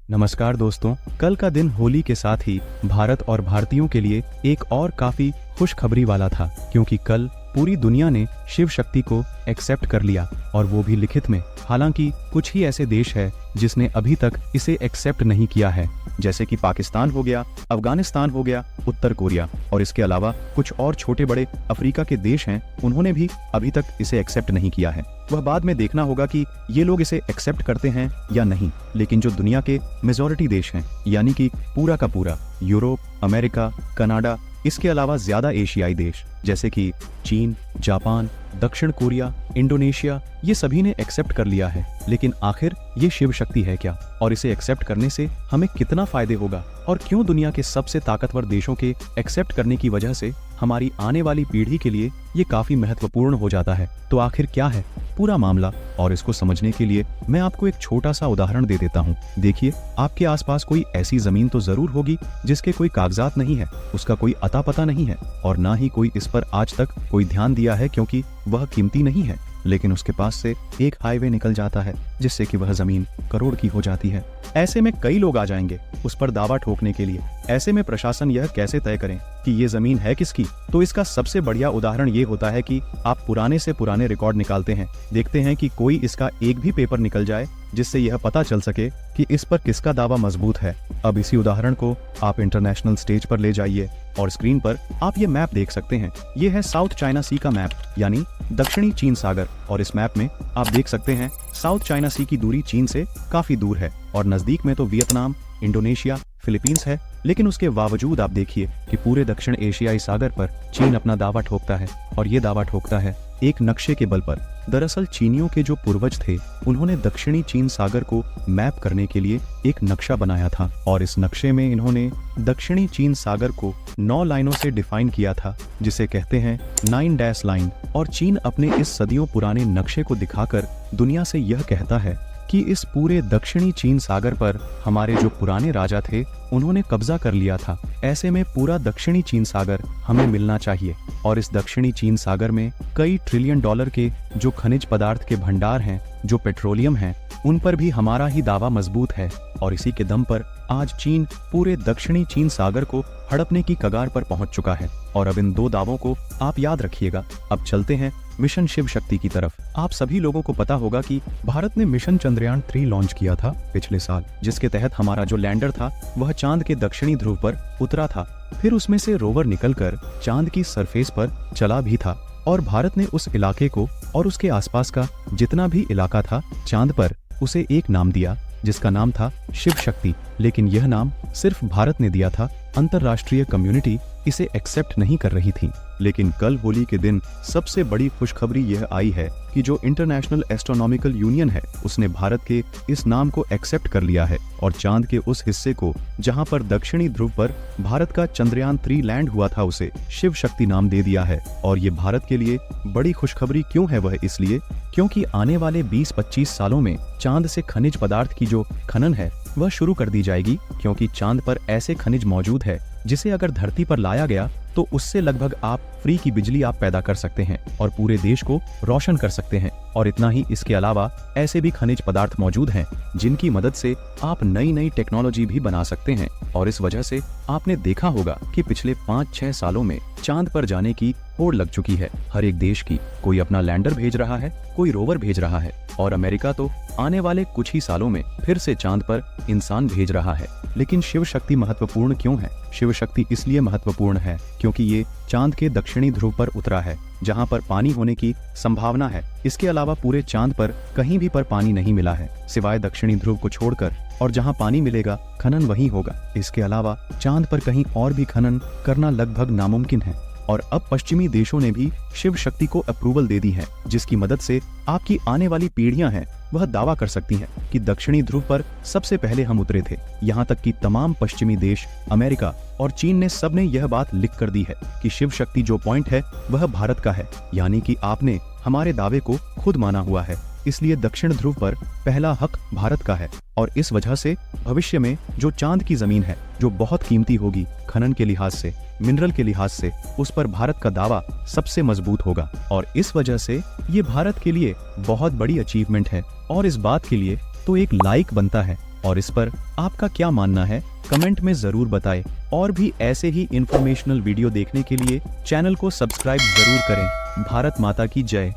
नमस्कार दोस्तों, कल का दिन होली के साथ ही भारत और भारतीयों के लिए एक और काफी खुशखबरी वाला था, क्योंकि कल पूरी दुनिया ने शिव शक्ति को एक्सेप्ट कर लिया और वो भी लिखित में। हालांकि कुछ ही ऐसे देश है जिसने अभी तक इसे एक्सेप्ट नहीं किया है, जैसे कि पाकिस्तान हो गया, अफगानिस्तान हो गया, उत्तर कोरिया और इसके अलावा कुछ और छोटे बड़े अफ्रीका के देश हैं, उन्होंने भी अभी तक इसे एक्सेप्ट नहीं किया है। वह बाद में देखना होगा कि ये लोग इसे एक्सेप्ट करते हैं या नहीं, लेकिन जो दुनिया के मेजॉरिटी देश हैं, यानी कि पूरा का पूरा यूरोप, अमेरिका, कनाडा, इसके अलावा ज्यादा एशियाई देश जैसे कि चीन, जापान, दक्षिण कोरिया, इंडोनेशिया, ये सभी ने एक्सेप्ट कर लिया है। लेकिन आखिर ये शिव शक्ति है क्या, और इसे एक्सेप्ट करने से हमें कितना फायदे होगा, और क्यों दुनिया के सबसे ताकतवर देशों के एक्सेप्ट करने की वजह से हमारी आने वाली पीढ़ी के लिए ये काफी महत्वपूर्ण हो जाता है। तो आखिर क्या है पूरा मामला, और इसको समझने के लिए मैं आपको एक छोटा सा उदाहरण दे देता हूँ। देखिए, आपके आसपास कोई ऐसी जमीन तो जरूर होगी जिसके कोई कागजात नहीं है, उसका कोई अता पता नहीं है, और ना ही कोई इस पर आज तक कोई ध्यान दिया है, क्योंकि वह कीमती नहीं है। लेकिन उसके पास से एक हाईवे निकल जाता है जिससे कि वह जमीन करोड़ की हो जाती है। ऐसे में कई लोग आ जाएंगे उस पर दावा ठोकने के लिए। ऐसे में प्रशासन यह कैसे तय करें कि ये जमीन है किसकी? तो इसका सबसे बढ़िया उदाहरण ये होता है कि आप पुराने से पुराने रिकॉर्ड निकालते हैं, देखते हैं कि कोई इसका एक भी पेपर निकल जाए जिससे यह पता चल सके कि इस पर किसका दावा मजबूत है। अब इसी उदाहरण को आप इंटरनेशनल स्टेज पर ले जाइए और स्क्रीन पर आप ये मैप देख सकते हैं। ये है साउथ चाइना सी का मैप, यानी दक्षिणी चीन सागर, और इस मैप में आप देख सकते हैं साउथ चाइना सी की दूरी चीन से काफी दूर है, और नजदीक में तो वियतनाम, इंडोनेशिया, फिलीपींस है। लेकिन उसके बावजूद आप देखिए कि पूरे दक्षिण एशियाई सागर पर चीन अपना दावा ठोकता है, और ये दावा ठोकता है एक नक्शे के बल पर। दरअसल चीनियों के जो पूर्वज थे, उन्होंने दक्षिणी चीन सागर को मैप करने के लिए एक नक्शा बनाया था, और इस नक्शे में इन्होंने दक्षिणी चीन सागर को 9 लाइनों से डिफाइन किया था, जिसे कहते हैं 9 डैश लाइन। और चीन अपने इस सदियों पुराने नक्शे को दिखाकर दुनिया से यह कहता है कि इस पूरे दक्षिणी चीन सागर पर हमारे जो पुराने राजा थे, उन्होंने कब्जा कर लिया था। ऐसे में पूरा दक्षिणी चीन सागर हमें मिलना चाहिए, और इस दक्षिणी चीन सागर में कई ट्रिलियन डॉलर के जो खनिज पदार्थ के भंडार हैं, जो पेट्रोलियम हैं, उन पर भी हमारा ही दावा मजबूत है। और इसी के दम पर आज चीन पूरे दक्षिणी चीन सागर को हड़पने की कगार पर पहुंच चुका है। और अब इन 2 दावों को आप याद रखिएगा। अब चलते हैं मिशन शिव शक्ति की तरफ। आप सभी लोगों को पता होगा कि भारत ने मिशन चंद्रयान 3 लॉन्च किया था पिछले साल, जिसके तहत हमारा जो लैंडर था वह चांद के दक्षिणी ध्रुव पर उतरा था। फिर उसमें से रोवर निकलकर चांद की सरफेस पर चला भी था, और भारत ने उस इलाके को और उसके आसपास का जितना भी इलाका था चांद पर, उसे एक नाम दिया जिसका नाम था शिव शक्ति। लेकिन यह नाम सिर्फ भारत ने दिया था, अंतरराष्ट्रीय कम्युनिटी इसे एक्सेप्ट नहीं कर रही थी। लेकिन कल होली के दिन सबसे बड़ी खुशखबरी यह आई है कि जो इंटरनेशनल एस्ट्रोनॉमिकल यूनियन है, उसने भारत के इस नाम को एक्सेप्ट कर लिया है, और चांद के उस हिस्से को जहां पर दक्षिणी ध्रुव पर भारत का चंद्रयान 3 लैंड हुआ था, उसे शिव शक्ति नाम दे दिया है। और ये भारत के लिए बड़ी खुशखबरी क्यों है? वह इसलिए क्योंकि आने वाले 20-25 सालों में चांद से खनिज पदार्थ की जो खनन है वह शुरू कर दी जाएगी, क्योंकि चांद पर ऐसे खनिज मौजूद है जिसे अगर धरती पर लाया गया तो उससे लगभग आप फ्री की बिजली आप पैदा कर सकते हैं और पूरे देश को रोशन कर सकते हैं। और इतना ही, इसके अलावा ऐसे भी खनिज पदार्थ मौजूद हैं जिनकी मदद से आप नई नई टेक्नोलॉजी भी बना सकते हैं। और इस वजह से आपने देखा होगा कि पिछले 5-6 सालों में चांद पर जाने की होड़ लग चुकी है हर एक देश की। कोई अपना लैंडर भेज रहा है, कोई रोवर भेज रहा है, और अमेरिका तो आने वाले कुछ ही सालों में फिर से चांद पर इंसान भेज रहा है। लेकिन शिव शक्ति महत्वपूर्ण क्यों है? शिव शक्ति इसलिए महत्वपूर्ण है क्योंकि ये चांद के दक्षिणी ध्रुव पर उतरा है, जहां पर पानी होने की संभावना है। इसके अलावा पूरे चांद पर कहीं भी पर पानी नहीं मिला है सिवाय दक्षिणी ध्रुव को छोड़कर, और जहां पानी मिलेगा खनन वहीं होगा। इसके अलावा चांद पर कहीं और भी खनन करना लगभग नामुमकिन है। और अब पश्चिमी देशों ने भी शिव शक्ति को अप्रूवल दे दी है, जिसकी मदद से आपकी आने वाली पीढ़ियां हैं वह दावा कर सकती हैं कि दक्षिणी ध्रुव पर सबसे पहले हम उतरे थे। यहाँ तक कि तमाम पश्चिमी देश, अमेरिका और चीन ने सबने यह बात लिख कर दी है कि शिव शक्ति जो पॉइंट है वह भारत का है, यानी कि आपने हमारे दावे को खुद माना हुआ है। इसलिए दक्षिण ध्रुव पर पहला हक भारत का है, और इस वजह से भविष्य में जो चांद की जमीन है, जो बहुत कीमती होगी खनन के लिहाज से, मिनरल के लिहाज से, उस पर भारत का दावा सबसे मजबूत होगा। और इस वजह से ये भारत के लिए बहुत बड़ी अचीवमेंट है, और इस बात के लिए तो एक लाइक बनता है और इस पर आपका क्या मानना है कमेंट में जरूर बताएं। और भी ऐसे ही इंफॉर्मेशनल वीडियो देखने के लिए चैनल को सब्सक्राइब जरूर करें। भारत माता की जय।